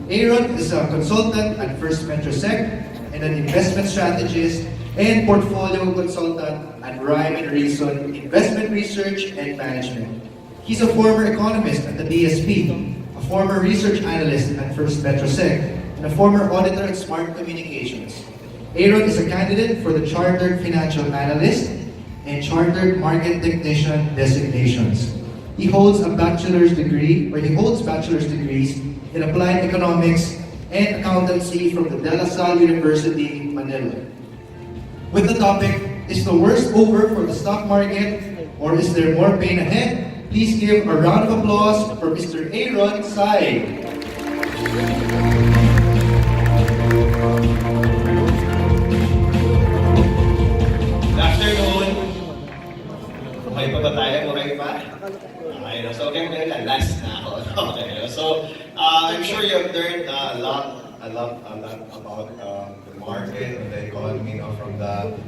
Aaron is a consultant at FirstMetroSec and an investment strategist and portfolio consultant at Rhyme and Reason Investment Research and Management. He's a former economist at the DSP, a former research analyst at FirstMetroSec, and a former auditor at Smart Communications. Aaron is a candidate for the Chartered Financial Analyst and Chartered Market Technician designations. He holds bachelor's degrees in Applied Economics and Accountancy from the De La Salle University, Manila. With the topic, is the worst over for the stock market or is there more pain ahead? Please give a round of applause for Mr. Aaron Sai. Good afternoon. Okay pa ba tayo? Okay pa? Okay, so okay, last na ako. Okay, so I'm sure you have learned a lot about the market and the economy,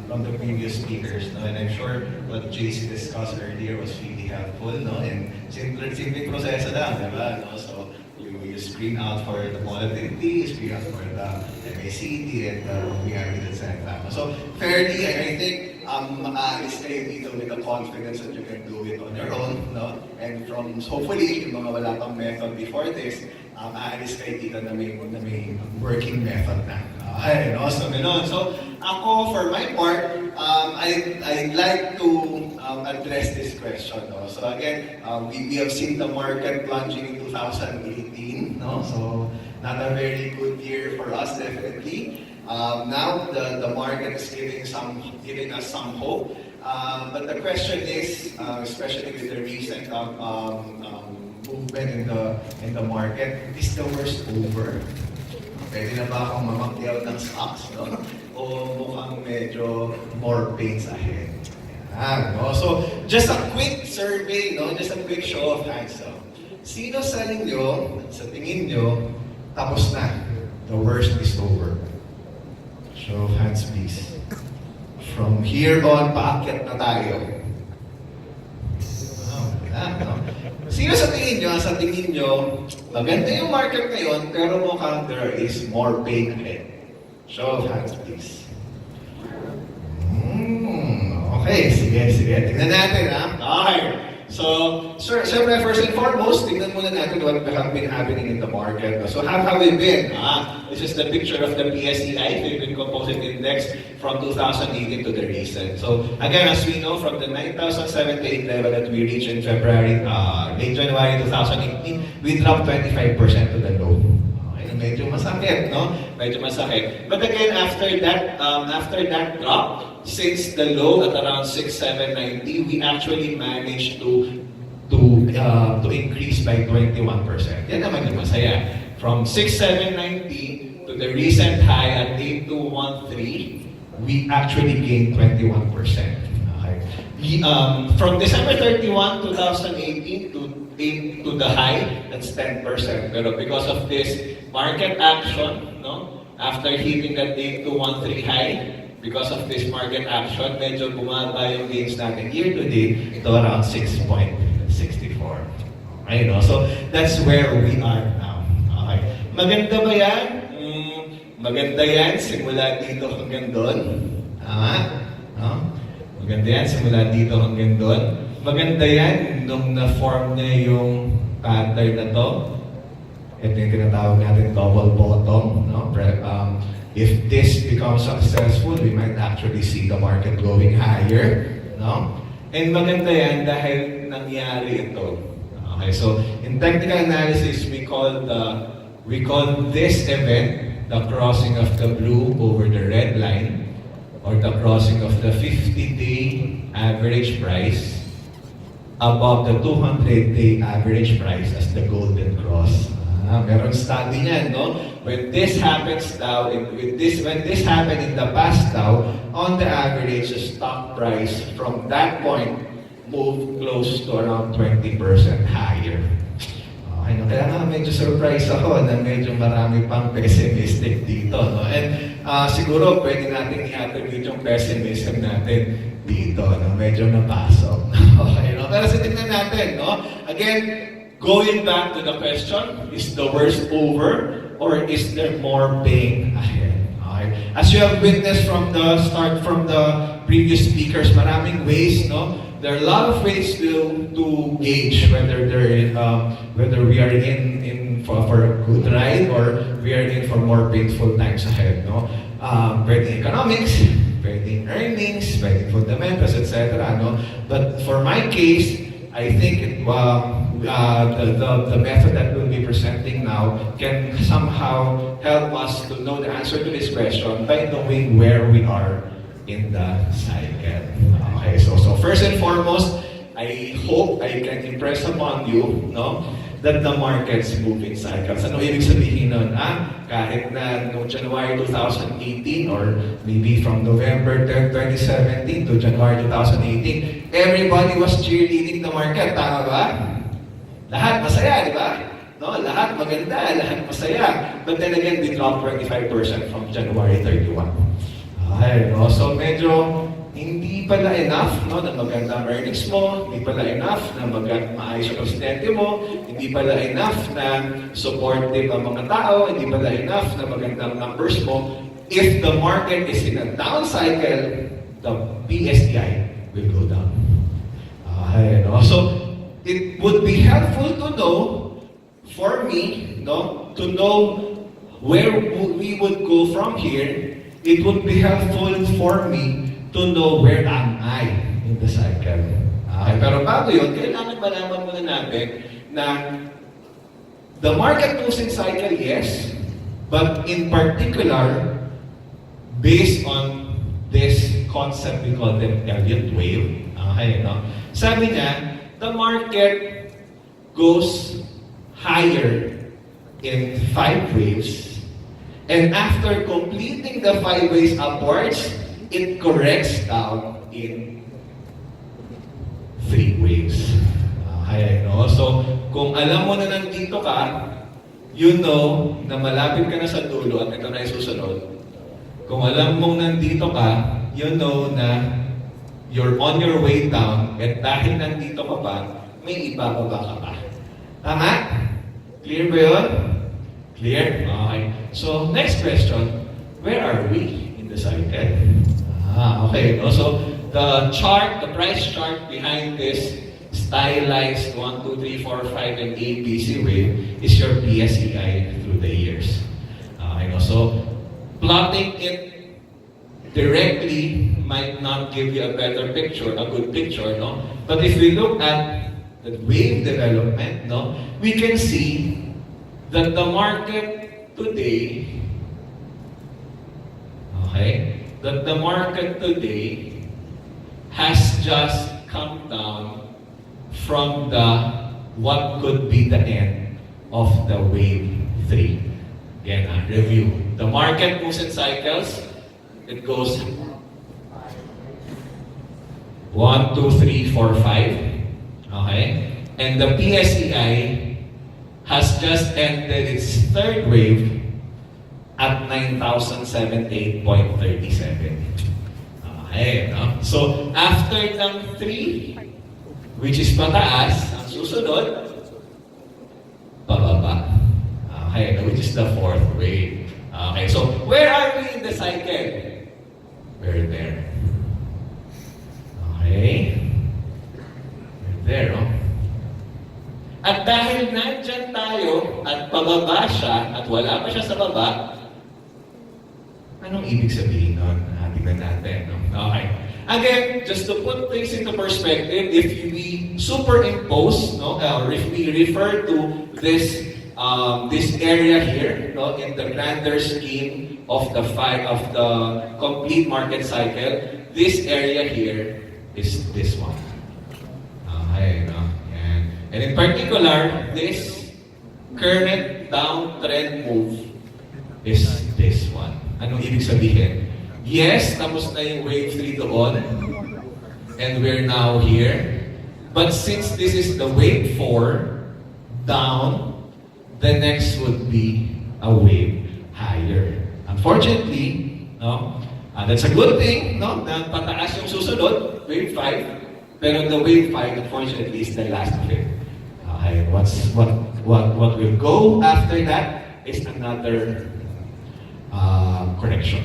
from the previous speakers, and I'm sure what JC discussed earlier was really helpful, and simple proseso lang, diba? So you screen out for the volatility, you screen out for the MACD and the reality at Sentral. So fairly, I think maalis kayo dito with the confidence that you can do it on your own, and from hopefully yung mga wala pang method before this, maalis kayo dito na may working method na. So gano'n. So ako, for my part, I'd like to address this question. So again, we have seen the market plunging in 2018. So not a very good year for us, definitely. Now the market is giving us some hope. But the question is, especially with the recent movement in the market, is the worst over? Pwede na ba akong mamakyaw ng stocks, o mukhang medyo more pains ahead? So just a quick survey, just a quick show of hands. Sino sa inyo, sa tingin nyo, tapos na? The worst is over. Show of hands, please. From here on, paakyat na tayo. Sino sa tingin nyo, maganda yung market ngayon, pero mukhang there is more pain ahead? Show of hands, please. Okay, sige. Tingnan natin, Okay. So, siyempre, first and foremost, tingnan muna natin what has been happening in the market. So, how have we been? This is the picture of the PSEi, Philippine Composite Index, from 2018 to the recent. So, again, as we know, from the 9,078 level that we reached in late January 2018, we dropped 25% to the low. Okay, medyo masakit, Medyo masakit. But again, after that drop, since the low at around 6,790, we actually managed to increase by 21%. Yan naman yung masaya. From 6,790 to the recent high at 8,213, we actually gained 21%. Okay. From December 31, 2018 to the high, that's 10%. Pero because of this market action, after hitting that 8,213 high, because of this market action, medyo bumaba yung gains natin year-to-date to around 6.64. Okay, so that's where we are now. Okay. Maganda ba yan? Maganda yan, simula dito hanggang doon. Maganda yan, simula dito hanggang doon. Maganda yan nung na-form niya yung pattern na to. Ito yung tinatawag natin double bottom. If this becomes successful, we might actually see the market going higher. And maganda yan dahil nangyari ito. Okay, so in technical analysis, we call this event the crossing of the blue over the red line, or the crossing of the 50-day average price above the 200-day average price as the golden cross. Meron study niyan, When this happens now, when this happened in the past now, on the average, the stock price from that point moved close to around 20% higher. Okay, kaya nga medyo surprise ako na medyo marami pang pessimistic dito, And siguro pwede natin i-attribute yung pessimism natin dito, Medyo napasok. Okay, Pero tingnan natin, Again, going back to the question, is the worst over? or is there more pain ahead? Okay. As you have witnessed from the start, from the previous speakers, maraming ways, no? There are a lot of ways to gauge whether whether we are in for a good ride or we are in for more painful times ahead, no? Pwedeng economics, pwedeng earnings, pwedeng fundamentals, etc. No? But for my case, I think the method that we'll be presenting now can somehow help us to know the answer to this question by knowing where we are in the cycle. Okay, so first and foremost, I hope I can impress upon you, no, that the markets move in cycles. Ano ibig sabihin nun? Kahit na no January 2018 or maybe from November 10, 2017 to January 2018, everybody was cheerleading the market. Tama ba? Lahat masaya, di ba? No, lahat maganda, lahat masaya. But then again, we dropped 25% from January 31. Okay, no? So medyo hindi pala enough, no, na maganda ang earnings mo, hindi pala enough na maayos yung presidente mo, hindi pala enough na supportive ang mga tao, hindi pala enough na magandang numbers mo. If the market is in a down cycle, the PSEi will go down. Okay, no? So it would be helpful to know, for me, no, to know where we would go from here. It would be helpful for me to know where am I in the cycle. Okay, pero bago yun, kailangan malaman muna natin na the market moves in cycle, yes, but in particular, based on this concept we call the Elliot Wave. Okay, no? Sabi niya, the market goes higher in 5 waves, and after completing the 5 waves upwards, it corrects down in 3 waves. Okay, no? So, kung alam mo na nandito ka, you know na malapit ka na sa dulo at ito na yung susunod. Kung alam mong nandito ka, you know na you're on your way down at dahil nandito ka pa, may ibababa ka pa. Tama? Clear ba yun? Clear? Okay. So, next question, where are we in the cycle? Okay. So, the chart, the price chart behind this stylized 1, 2, 3, 4, 5, and ABC wave is your PSEi through the years. Okay. So, plotting it directly might not give you a better picture, a good picture, no? But if we look at the wave development, no, we can see that the market today, okay, that the market today has just come down from the what could be the end of the wave 3. Again, review. The market moves in cycles. It goes 1, 2, 3, 4, 5. Okay? And the PSEi has just ended its 3rd wave at 9,078.37. Okay, no? So, after ng 3, which is pataas, ang susunod, pababa. Okay, which is the 4th wave. Okay, so, where are we in the cycle? We're there. Okay? We're there, no? At dahil nandyan tayo at pababa siya at wala pa siya sa baba, anong ibig sabihin nun? Tingnan natin. No? Okay. Again, just to put things into perspective, if we superimpose, no, or if we refer to this this area here, no, in the grander scheme of the complete market cycle, this area here is this one. Okay, no? And in particular, this current downtrend move is this one. Anong ibig sabihin? Yes, tapos na yung wave 3 doon, and we're now here. But since this is the wave 4, down, the next would be a wave higher. Unfortunately, no, that's a good thing, no, na pataas yung susunod, wave 5, pero the wave 5, unfortunately, is the last of it. Okay, what will go after that is another correction,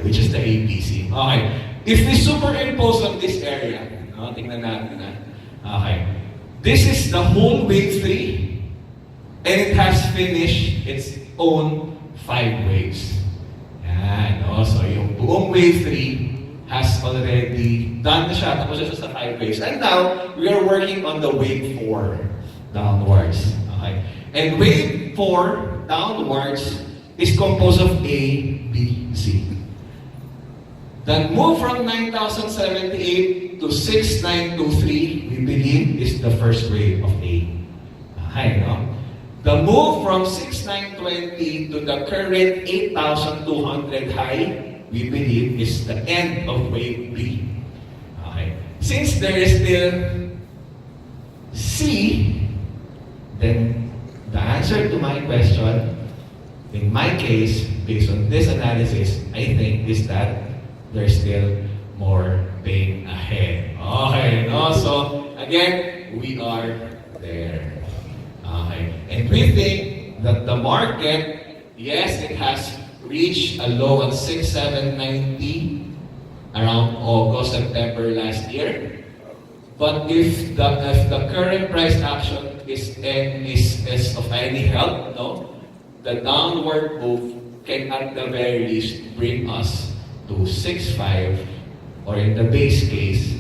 which is the APC. Okay. If we superimpose on this area, tingnan natin na. Okay. This is the whole wave 3, and it has finished its own 5 waves. Yan. So yung buong wave 3 has already done na siya, tapos siya sa 5 waves. And now, we are working on the wave 4 downwards. Okay. And wave 4 downwards is composed of A, B, C. The move from 9,078 to 6,923, we believe, is the first wave of A. Okay, no? The move from 6,920 to the current 8,200 high, we believe, is the end of wave B. Okay. Since there is still C, then the answer to my question, in my case, based on this analysis, I think is that there's still more pain ahead. Okay, no? So, again, we are there. Okay. And we think that the market, yes, it has reached a low of 6,790 around August, September last year. But if the current price action is of any help, no, the downward move can at the very least bring us to 6.5, or in the base case,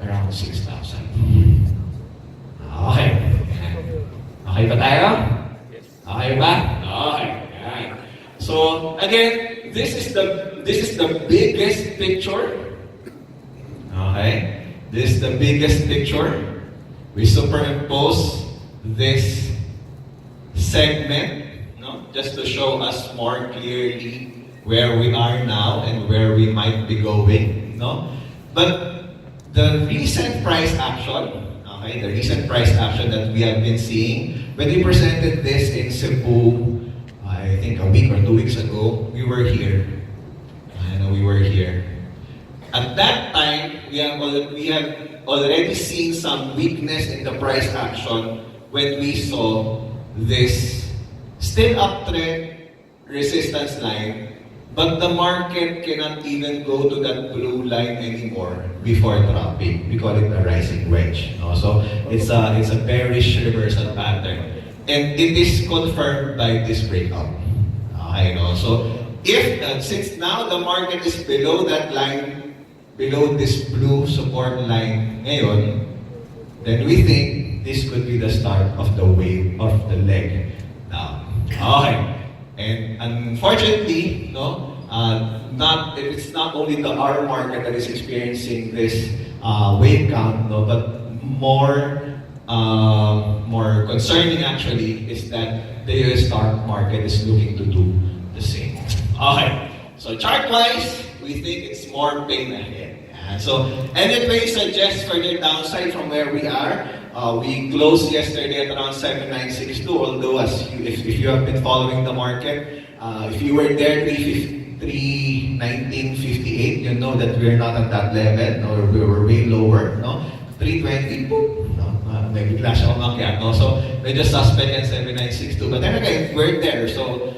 around 6,000. Okay. Okay ba tayo? Okay ba? Okay. So again, this is the biggest picture. Okay. This is the biggest picture. We superimpose this segment, no, just to show us more clearly where we are now and where we might be going, no? But the recent price action, okay, the recent price action that we have been seeing, when we presented this in Cebu, I think a week or 2 weeks ago, we were here. We were here. At that time, we have already seen some weakness in the price action when we saw this still uptrend resistance line, but the market cannot even go to that blue line anymore before dropping. We call it a rising wedge. No? So it's a bearish reversal pattern, and it is confirmed by this breakout. Okay, no? So if since now the market is below that line, below this blue support line ngayon, then we think this could be the start of the wave of the leg down. Okay. And unfortunately, no, it's not only the R market that is experiencing this wave count, no, but more concerning actually is that the US stock market is looking to do the same. Okay, so chart-wise, we think it's more pain ahead. So Elliot Wave suggests further downside from where we are. We closed yesterday at around 7,962, although if you have been following the market, if you were there 319.58, you know that we're not at that level, no, we were way lower, no? 320, boom, no? May bigla siya umakyat, no? So, medyo suspect at 7,962. But then again, we're there, so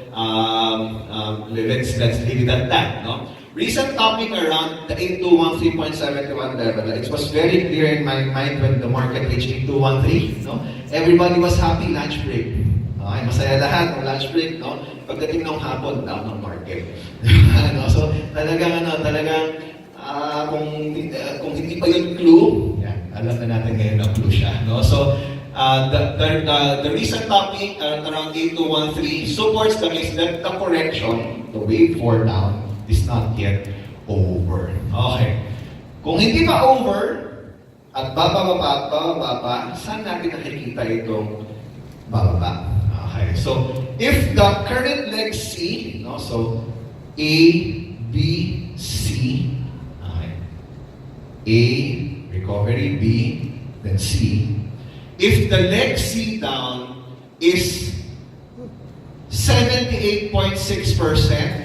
let's leave it at that, no? Recent topic around the 8213.71 level. It was very clear in my mind when the market reached 8213. No? Everybody was happy, lunch break. Okay, masaya lahat ng lunch break. No? Pagdating ng hapon, down ng market. No? So talagang kung hindi pa yung clue, yan, alam na natin ngayon na clue siya. No? So the recent topic around 8213 supports the case that the correction, the wave 4 down, is not yet over. Okay. Kung hindi pa over, at bababa pa, saan natin nakikita itong bababa? Okay. So, if the current leg C, no, so A, B, C, okay. A, recovery, B, then C. If the leg C down is 78.6%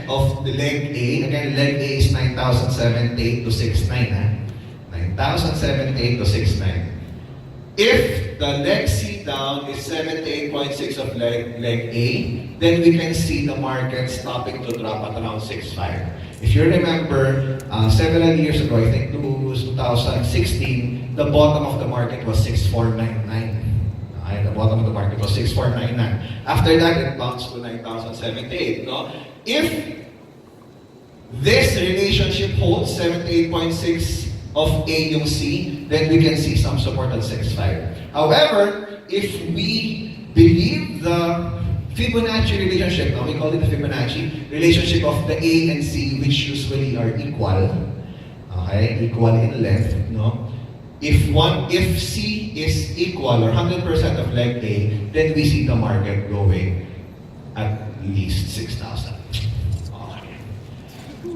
of the leg A. Again, leg A is 9,078 to 69. 9,078 to 69. If the leg C down is 78.6 of leg A, then we can see the market stopping to drop at around 6.5. If you remember, several years ago, I think 2016, the bottom of the market was 6.499. The bottom of the market was 6.499. After that, it bounced to 9,078. No? If this relationship holds 78.6 of A yung C, then we can see some support at 6.5. However, if we believe the Fibonacci relationship, now we call it the Fibonacci relationship of the A and C, which usually are equal, okay, equal in length, no? If C is equal or 100% of leg A, then we see the market going at least 6,000. Okay.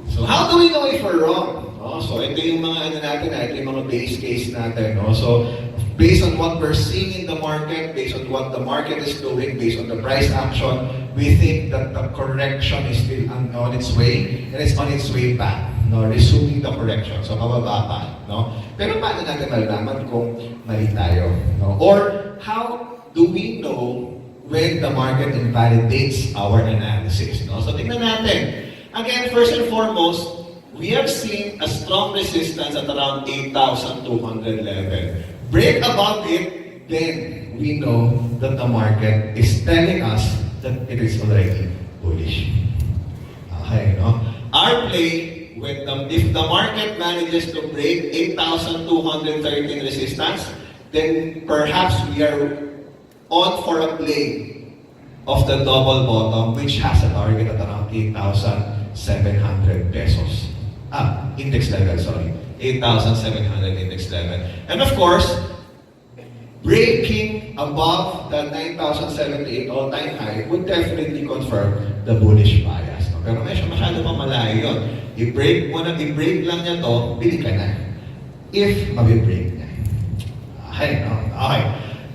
So how do we know if we're wrong? So ito yung mga ito yung mga base case natin. So based on what we're seeing in the market, based on what the market is doing, based on the price action, we think that the correction is still on its way, and it's on its way back. No, resuming the correction. So, mababa pa. No? Pero paano natin malalaman kung mali tayo? No? Or, how do we know when the market invalidates our analysis? No? So, tingnan natin. Again, first and foremost, we have seen a strong resistance at around 8,200 level. Break above it, then we know that the market is telling us that it is already bullish. Okay, no? Our play, if the market manages to break 8,213 resistance, then perhaps we are on for a play of the double bottom, which has a target at around 8,700 pesos. Index level, sorry. 8,700 index level. And of course, breaking above the 9,078 all-time high would definitely confirm the bullish bias. No? Pero masyado pa malayo yun. I-break lang niya to, bili ka na. If mabibreak niya. Okay, no? Okay.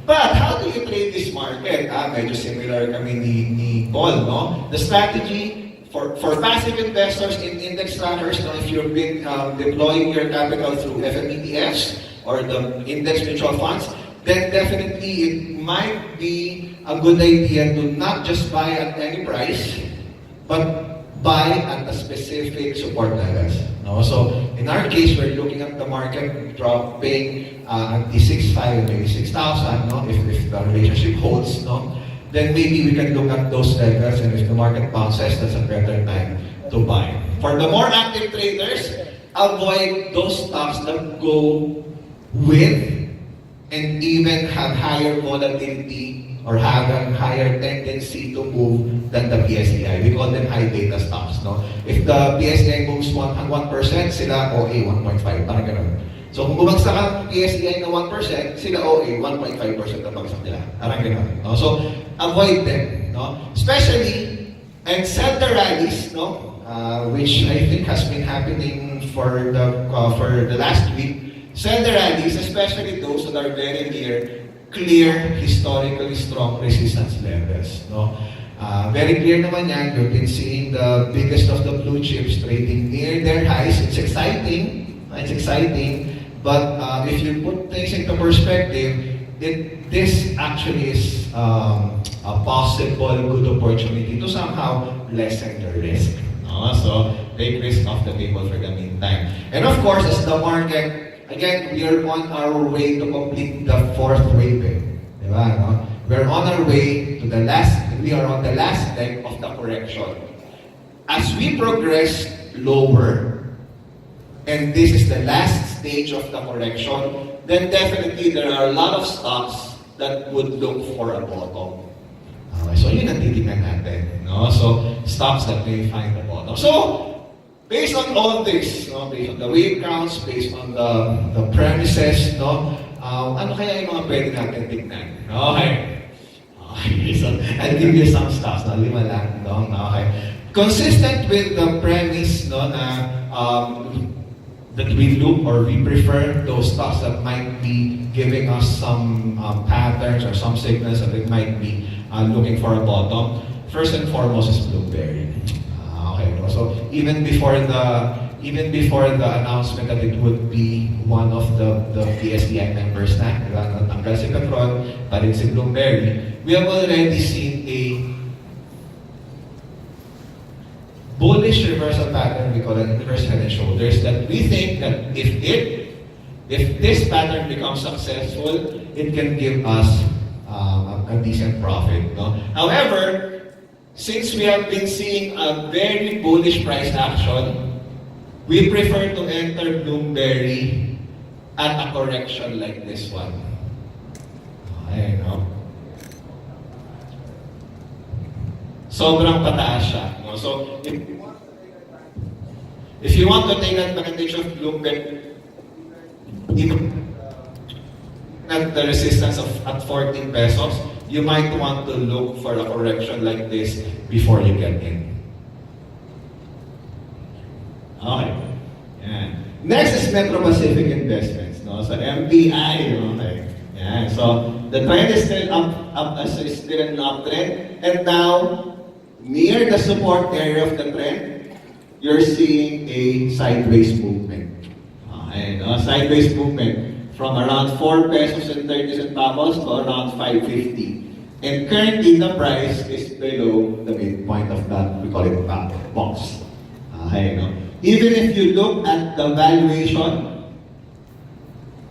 But how do you trade this market? Medyo similar kami ni Paul, no? The strategy for passive investors in index trackers, no, if you've been deploying your capital through FMETFs or the index mutual funds, then definitely it might be a good idea to not just buy at any price, but buy at a specific support levels. No? So in our case, we're looking at the market dropping at the 6,500, maybe 6,000. No? If the relationship holds, no? Then maybe we can look at those levels, and if the market bounces, that's a better time to buy. For the more active traders, avoid those stocks that go with and even have higher volatility or have a higher tendency to move than the PSEi. We call them high beta stocks. No? If the PSEi moves 1%, sila OA 1.5, parang ganun. So kung bumagsak ang PSEi na 1%, sila OA 1.5% ang bagsak nila. Parang ganun. No? So avoid them. No? Especially, and sell the rallies, no? Which I think has been happening for the last week. Sell the rallies, especially those that are very near clear, historically strong resistance levels. No? Very clear naman yan. You've been seeing the biggest of the blue chips trading near their highs. It's exciting. It's exciting. But if you put things into perspective, this actually is a possible good opportunity to somehow lessen the risk. No? So take risk off the table for the meantime. And of course, as the market, again, we are on our way to complete the fourth wave. Diba, no? We're on our way to we are on the last leg of the correction. As we progress lower, and this is the last stage of the correction, then definitely there are a lot of stocks that would look for a bottom. Okay, so yun ang titignan natin. No? So, stocks that may find the bottom. So, based on all this, no, based on the wave counts, based on the premises, no, ano kaya yung mga pwede natin tignan? Okay. So I'll give you some stocks, no, 5 lang, no, okay. Consistent with the premise, no, na that we look or we prefer those stocks that might be giving us some patterns or some signals that it might be looking for a bottom. First and foremost is Blueberry. Okay, no? So even before the even before the announcement that it would be one of the PSEi members na, natanggal si Petron, parin si Bloomberg, we have already seen a bullish reversal pattern, we call it inverse head and shoulders, that we think that if this pattern becomes successful, it can give us a decent profit. No? However, since we have been seeing a very bullish price action, we prefer to enter Bloomberg at a correction like this one. Okay, no? Sobrang pataas siya. No? So, if you want to take advantage of Bloomberg, even at the resistance of at 14 pesos, you might want to look for a correction like this before you get in. Okay. Yan. Next is Metro Pacific Investments. No? So MPI. Okay. Yan. So the trend is still is still an uptrend. And now, near the support area of the trend, you're seeing a sideways movement. Okay. No? Sideways movement. From around 4 pesos and 30 centavos to around 5.50. And currently, the price is below the midpoint of that, we call it box. Okay, no? Even if you look at the valuation,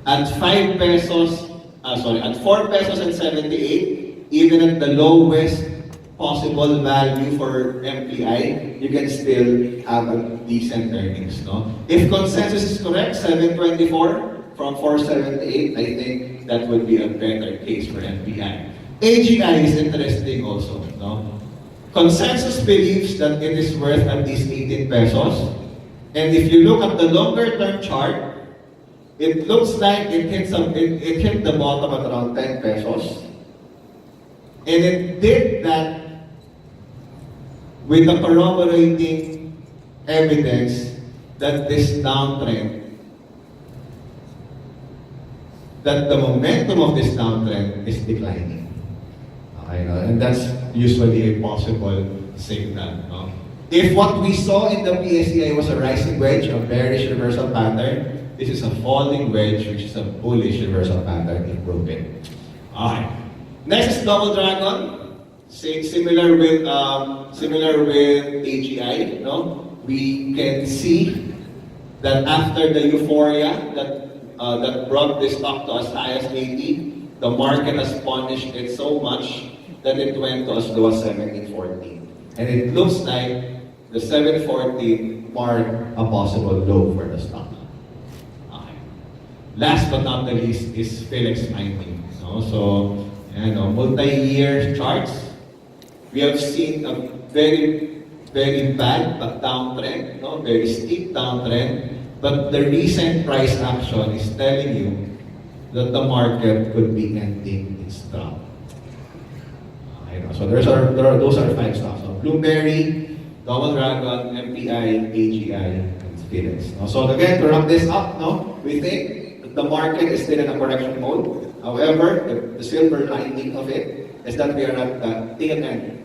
at 5 pesos, at 4 pesos and 78, even at the lowest possible value for MPI, you can still have a decent earnings. No? If consensus is correct, 724, from 478, I think that would be a better case for MPI. AGI is interesting also. No? Consensus believes that it is worth at least 18 pesos. And if you look at the longer term chart, it looks like it hit the bottom at around 10 pesos. And it did that with the corroborating evidence that this downtrend, that the momentum of this downtrend is declining. Okay, no? And that's usually a possible signal. No? If what we saw in the PSEi was a rising wedge, a bearish reversal pattern, this is a falling wedge, which is a bullish reversal pattern improving. Okay. Next is Double Dragon. Similar with AGI. No? We can see that after the euphoria that brought this stock to as high as 80, the market has punished it so much that it went to as low as 1714. And it looks like the 714 marked a possible low for the stock. Okay. Last but not the least is Philex Mining. No? So, multi-year charts. We have seen a very, very bad downtrend, no? Very steep downtrend. But the recent price action is telling you that the market could be ending its drop. Okay, so those are 5 stocks. So Bloomberg, Double Dragon, MPI, AGI, and Philex. So again, to wrap this up, we think that the market is still in a correction mode. However, the silver lining of it is that we are at the tail end.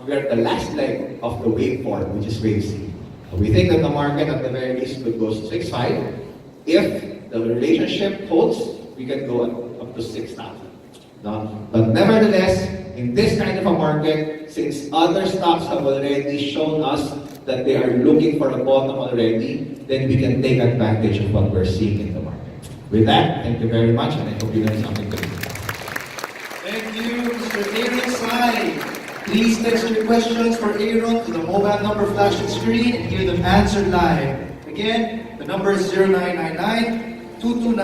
We are at the last leg of the waveform, which is wave C. We think that the market at the very least could go to 6.5. If the relationship holds, we can go up to 6,000. But nevertheless, in this kind of a market, since other stocks have already shown us that they are looking for a bottom already, then we can take advantage of what we're seeing in the market. With that, thank you very much, and I hope you learned something today. Thank you, Mr. Aaron Sai. Please text your questions for Aaron to the mobile number flashed on screen and hear them answered live. Again, the number is 0999 229